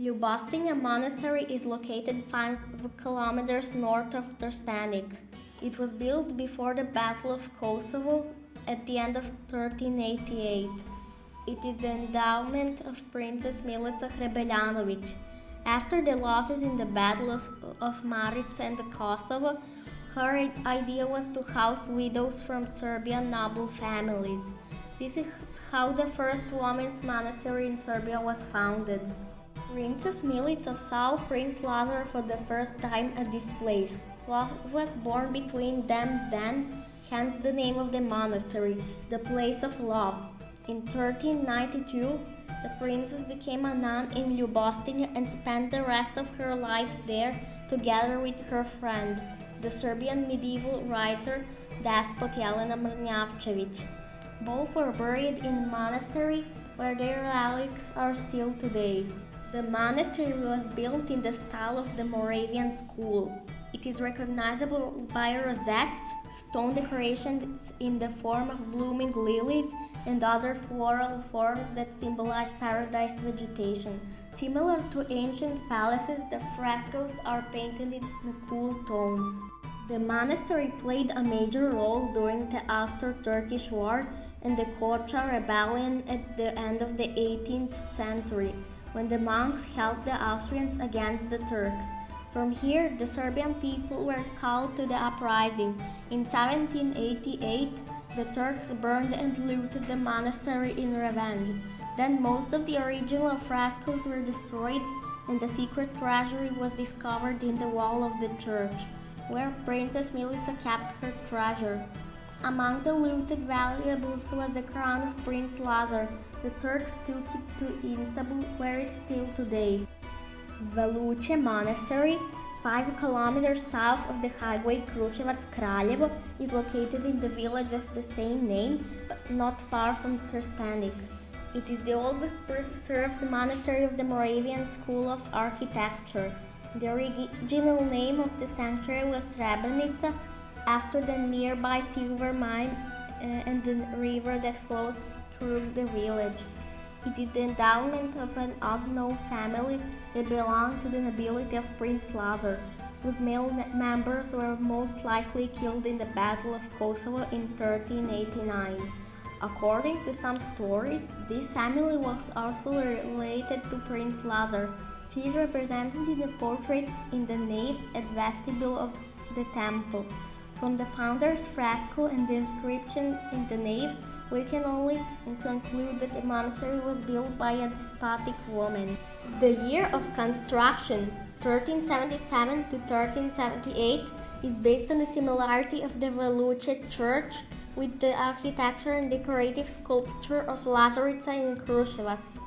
Ljubostinja Monastery is located 5 kilometers north of Trstenik. It was built before the Battle of Kosovo at the end of 1388. It is the endowment of Princess Milica Hrebeljanović. After the losses in the Battle of Marica and Kosovo, her idea was to house widows from Serbian noble families. This is how the first women's monastery in Serbia was founded. Princess Milica saw Prince Lazar for the first time at this place. Love was born between them then, hence the name of the monastery, the place of love. In 1392, the princess became a nun in Ljubostinja and spent the rest of her life there together with her friend, the Serbian medieval writer despot Jelena Mrnjavčević. Both were buried in the monastery, where their relics are still today. The monastery was built in the style of the Moravian school. It is recognizable by rosettes, stone decorations in the form of blooming lilies, and other floral forms that symbolize paradise vegetation. Similar to ancient palaces, the frescoes are painted in cool tones. The monastery played a major role during the Austro-Turkish War and the Kocha rebellion at the end of the 18th century, when the monks helped the Austrians against the Turks. From here, the Serbian people were called to the uprising. In 1788, the Turks burned and looted the monastery in revenge. Then most of the original frescoes were destroyed, and the secret treasury was discovered in the wall of the church, where Princess Milica kept her treasure. Among the looted valuables was the crown of Prince Lazar. The Turks took it to Istanbul, where it's still today. Veluće Monastery, 5 kilometers south of the highway Kruševac-Kraljevo, is located in the village of the same name, but not far from Trstenik. It is the oldest preserved monastery of the Moravian School of Architecture. The original name of the sanctuary was Srebrenica, after the nearby silver mine and the river that flows through the village. It is the endowment of an unknown family that belonged to the nobility of Prince Lazar, whose male members were most likely killed in the Battle of Kosovo in 1389. According to some stories, this family was also related to Prince Lazar. He is represented in the portraits in the nave and vestibule of the temple. From the founder's fresco and the inscription in the nave, we can only conclude that the monastery was built by a despotic woman. The year of construction, 1377 to 1378, is based on the similarity of the Veluće church with the architecture and decorative sculpture of Lazarica in Kruševac.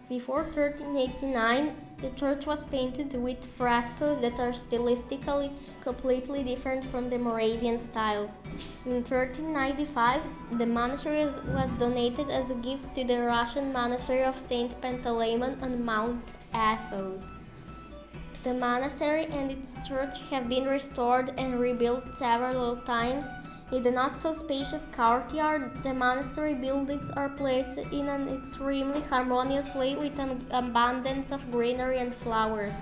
Before 1389, the church was painted with frescoes that are stylistically completely different from the Moravian style. In 1395, the monastery was donated as a gift to the Russian monastery of Saint Panteleimon on Mount Athos. The monastery and its church have been restored and rebuilt several times. In the not-so-spacious courtyard, the monastery buildings are placed in an extremely harmonious way with an abundance of greenery and flowers.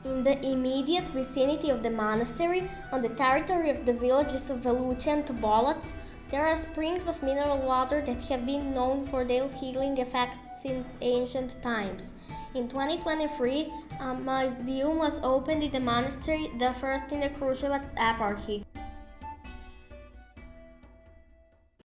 In the immediate vicinity of the monastery, on the territory of the villages of Veluće and Tobolac, there are springs of mineral water that have been known for their healing effects since ancient times. In 2023, a museum was opened in the monastery, the first in the Kruševac eparchy.